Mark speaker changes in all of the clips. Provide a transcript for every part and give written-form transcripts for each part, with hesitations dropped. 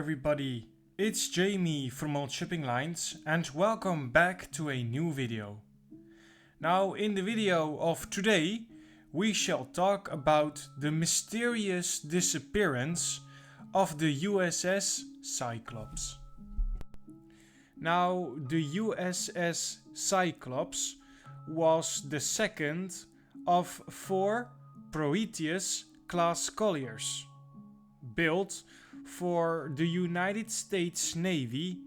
Speaker 1: everybody, it's Jamie from Old Shipping Lines and welcome back to a new video. Now in the video of today we shall talk about the mysterious disappearance of the USS Cyclops. Now the USS Cyclops was the second of 4 Proteus-class colliers built for the United States Navy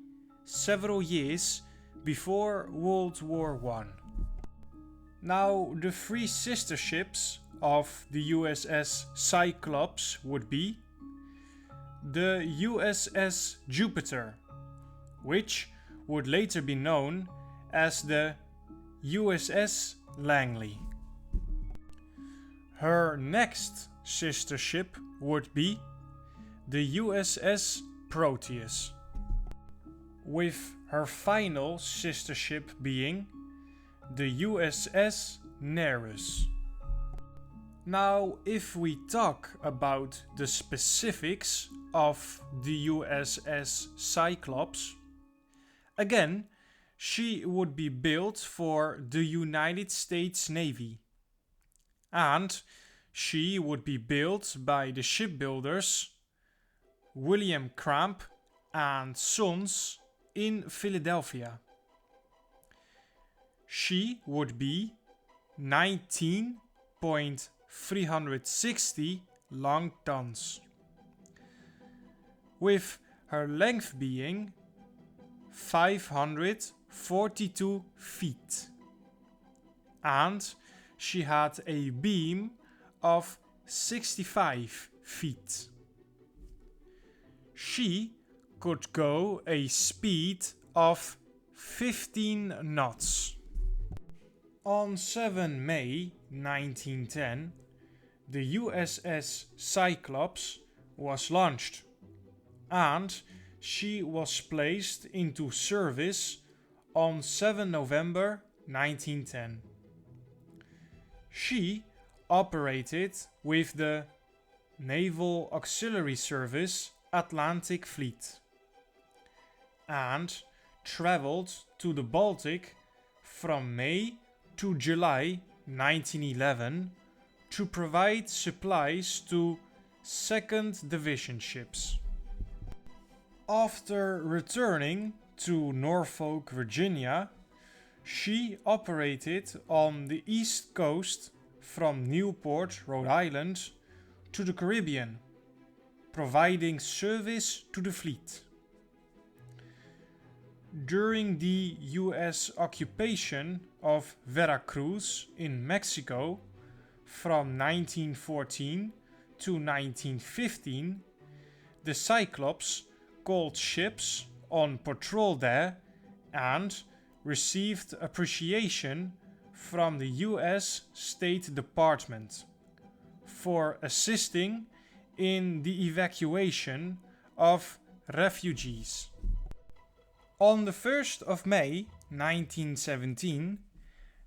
Speaker 1: several years before World War I. Now the 3 sister ships of the USS Cyclops would be the USS Jupiter, which would later be known as the USS Langley. Her next sister ship would be the USS Proteus, with her final sister ship being the USS Nereus. Now, if we talk about the specifics of the USS Cyclops, again, she would be built for the United States Navy, and she would be built by the shipbuilders William Cramp and Sons in Philadelphia. She would be 19.360 long tons, with her length being 542 feet, and she had a beam of 65 feet. She could go a speed of 15 knots. On 7 May 1910, the USS Cyclops was launched, and she was placed into service on 7 November 1910. She operated with the Naval Auxiliary Service Atlantic Fleet and traveled to the Baltic from May to July 1911 to provide supplies to 2nd Division ships. After returning to Norfolk, Virginia, she operated on the East Coast from Newport, Rhode Island to the Caribbean, providing service to the fleet. During the US occupation of Veracruz in Mexico from 1914 to 1915, the Cyclops called ships on patrol there and received appreciation from the US State Department for assisting in the evacuation of refugees. On the 1st of May 1917,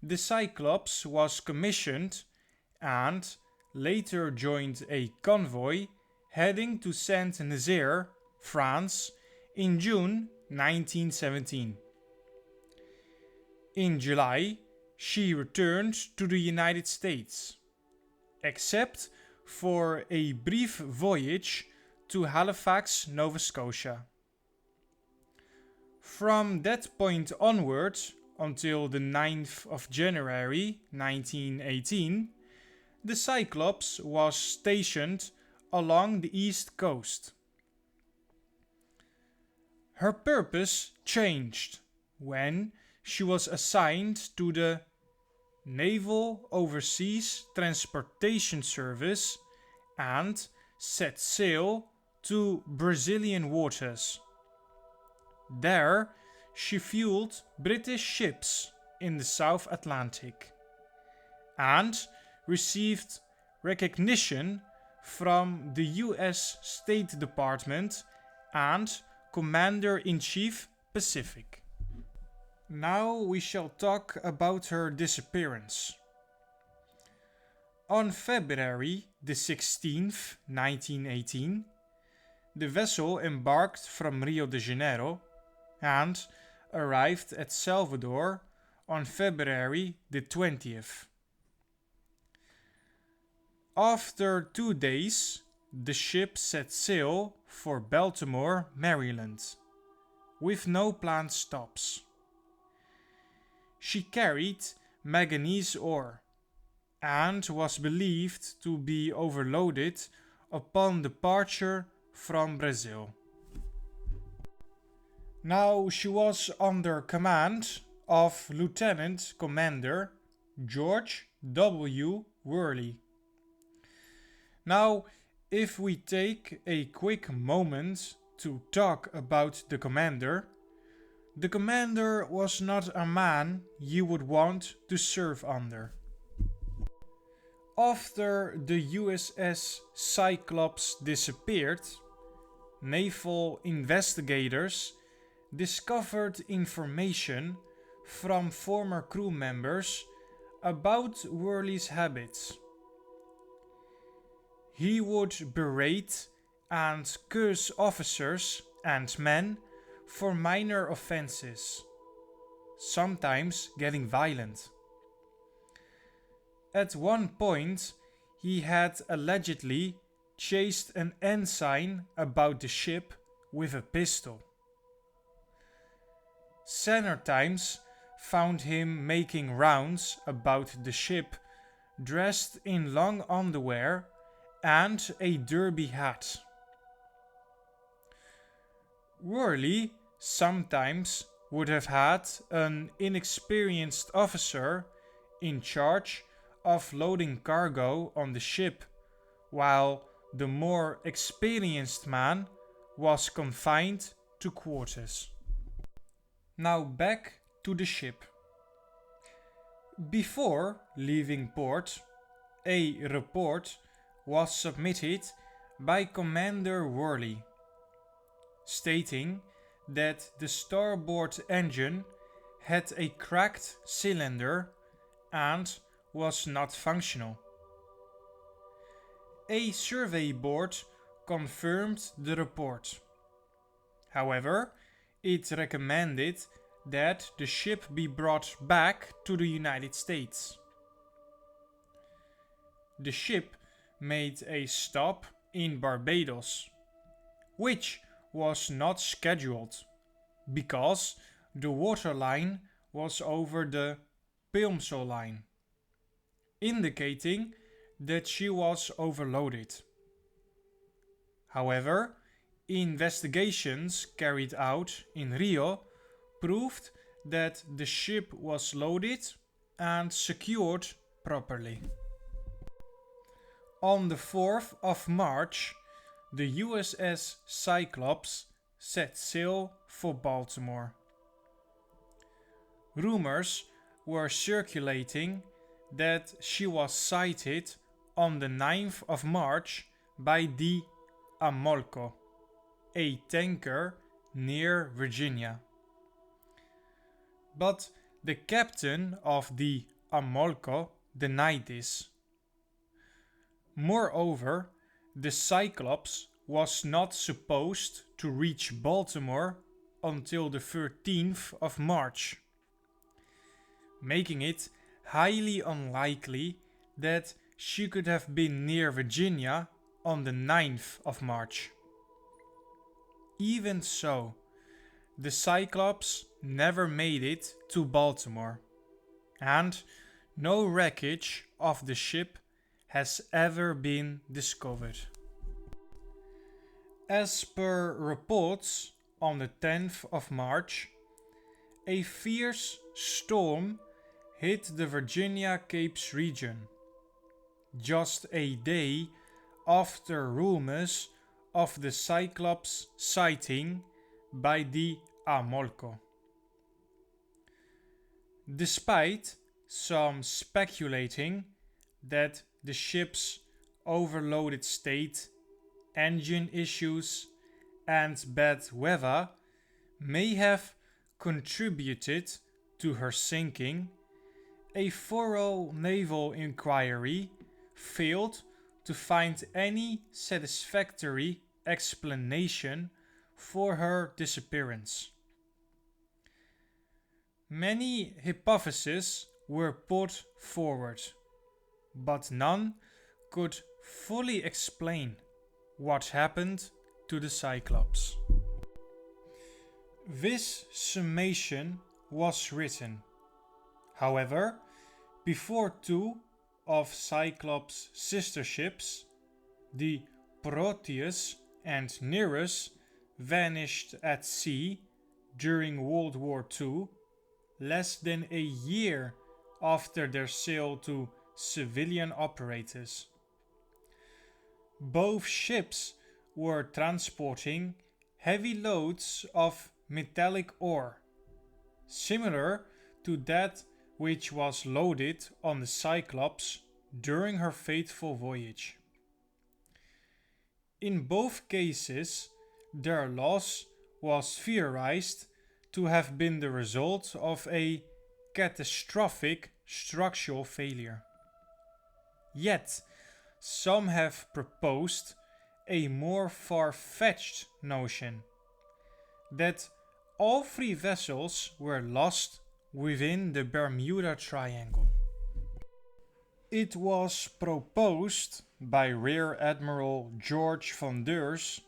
Speaker 1: the Cyclops was commissioned and later joined a convoy heading to Saint-Nazaire, France in June 1917. In July, she returned to the United States, except for a brief voyage to Halifax, Nova Scotia. From that point onward until the 9th of January 1918, the Cyclops was stationed along the East Coast. Her purpose changed when she was assigned to the Naval Overseas Transportation Service and set sail to Brazilian waters. There, she fueled British ships in the South Atlantic and received recognition from the US State Department and Commander-in-Chief Pacific. Now we shall talk about her disappearance. On February the 16th, 1918, the vessel embarked from Rio de Janeiro and arrived at Salvador on February the 20th. After 2 days, the ship set sail for Baltimore, Maryland, with no planned stops. She carried manganese ore and was believed to be overloaded upon departure from Brazil. Now she was under command of Lieutenant Commander George W. Worley. Now, if we take a quick moment to talk about the commander was not a man you would want to serve under. After the USS Cyclops disappeared, naval investigators discovered information from former crew members about Worley's habits. He would berate and curse officers and men for minor offenses, sometimes getting violent. At one point, he had allegedly chased an ensign about the ship with a pistol. Center Times found him making rounds about the ship dressed in long underwear and a derby hat. Worley sometimes would have had an inexperienced officer in charge of loading cargo on the ship, while the more experienced man was confined to quarters. Now back to the ship. Before leaving port, a report was submitted by Commander Worley, stating that the starboard engine had a cracked cylinder and was not functional. A survey board confirmed the report. However, it recommended that the ship be brought back to the United States. The ship made a stop in Barbados, which was not scheduled because the waterline was over the Pilmsel line, indicating that she was overloaded. However, investigations carried out in Rio proved that the ship was loaded and secured properly. On the 4th of March, the USS Cyclops set sail for Baltimore. Rumors were circulating that she was sighted on the 9th of March by the Amolco, a tanker near Virginia. But the captain of the Amolco denied this. Moreover, the Cyclops was not supposed to reach Baltimore until the 13th of March, making it highly unlikely that she could have been near Virginia on the 9th of March. Even so, the Cyclops never made it to Baltimore, and no wreckage of the ship has ever been discovered. As per reports, on the 10th of March, a fierce storm hit the Virginia Capes region, just a day after rumors of the Cyclops sighting by the Amolco. Despite some speculating that the ship's overloaded state, engine issues, and bad weather may have contributed to her sinking, a thorough naval inquiry failed to find any satisfactory explanation for her disappearance. Many hypotheses were put forward, but none could fully explain what happened to the Cyclops. This summation was written, however, before two of Cyclops' sister ships, the Proteus and Nereus, vanished at sea during World War II, less than a year after their sale to civilian operators. Both ships were transporting heavy loads of metallic ore, similar to that which was loaded on the Cyclops during her fateful voyage. In both cases, their loss was theorized to have been the result of a catastrophic structural failure. Yet, some have proposed a more far-fetched notion that all three vessels were lost within the Bermuda Triangle. It was proposed by Rear Admiral George van Deurs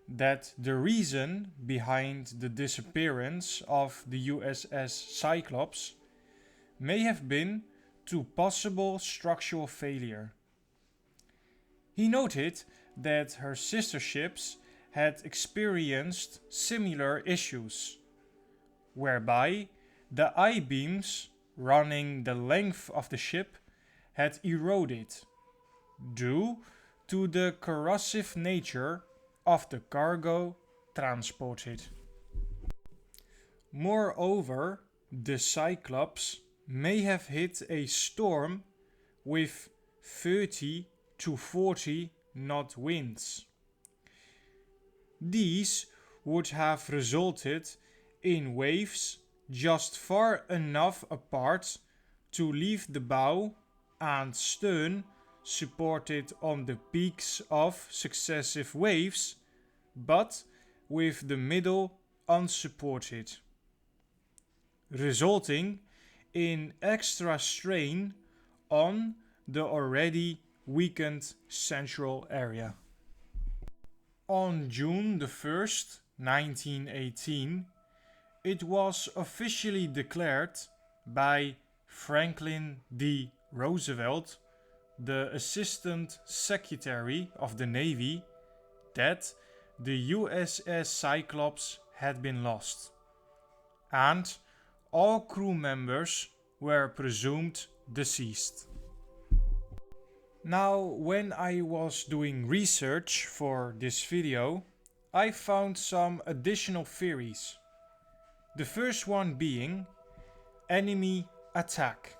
Speaker 1: that the reason behind the disappearance of the USS Cyclops may have been to possible structural failure. He noted that her sister ships had experienced similar issues, whereby the I-beams running the length of the ship had eroded due to the corrosive nature of the cargo transported. Moreover, the Cyclops may have hit a storm with 30 to 40 knot winds. These would have resulted in waves just far enough apart to leave the bow and stern supported on the peaks of successive waves, but with the middle unsupported, resulting in extra strain on the already weakened central area. On June the 1st, 1918, it was officially declared by Franklin D. Roosevelt, the Assistant Secretary of the Navy, that the USS Cyclops had been lost, and all crew members were presumed deceased. Now, when I was doing research for this video, I found some additional theories. The first one being enemy attack.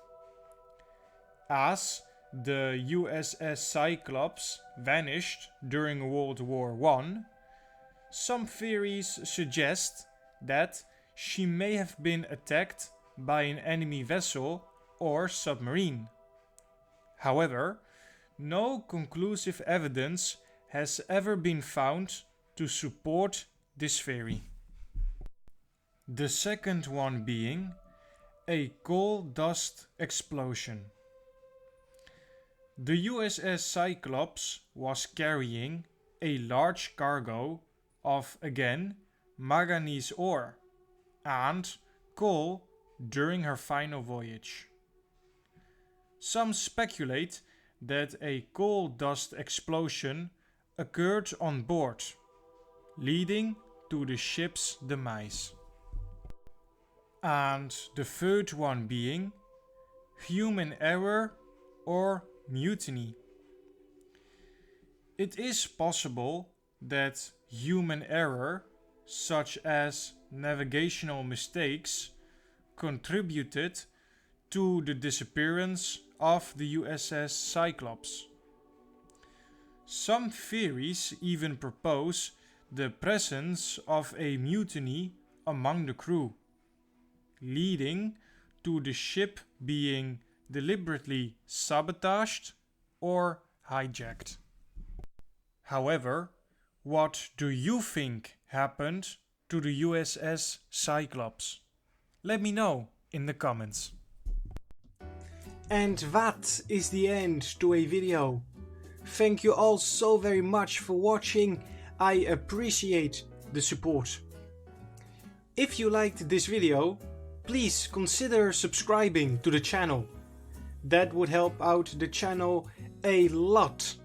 Speaker 1: As the USS Cyclops vanished during World War I, some theories suggest that she may have been attacked by an enemy vessel or submarine. However, no conclusive evidence has ever been found to support this theory. The second one being a coal dust explosion. The USS Cyclops was carrying a large cargo of, again, manganese ore and coal during her final voyage. Some speculate that a coal dust explosion occurred on board, leading to the ship's demise. And the third one being human error or mutiny. It is possible that human error, such as navigational mistakes, contributed to the disappearance of the USS Cyclops. Some theories even propose the presence of a mutiny among the crew, leading to the ship being deliberately sabotaged or hijacked. However, what do you think happened to the USS Cyclops? Let me know in the comments. And that is the end to a video. Thank you all so very much for watching. I appreciate the support. If you liked this video, please consider subscribing to the channel. That would help out the channel a lot.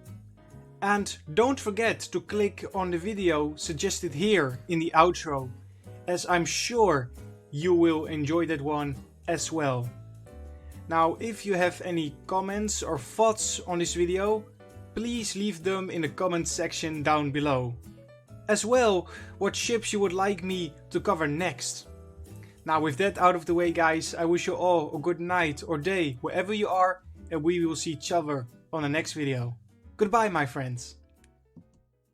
Speaker 1: And don't forget to click on the video suggested here in the outro, as I'm sure you will enjoy that one as well. Now, if you have any comments or thoughts on this video, please leave them in the comment section down below. As well, what ships you would like me to cover next. Now, with that out of the way, guys, I wish you all a good night or day wherever you are, and we will see each other on the next video. Goodbye, my friends.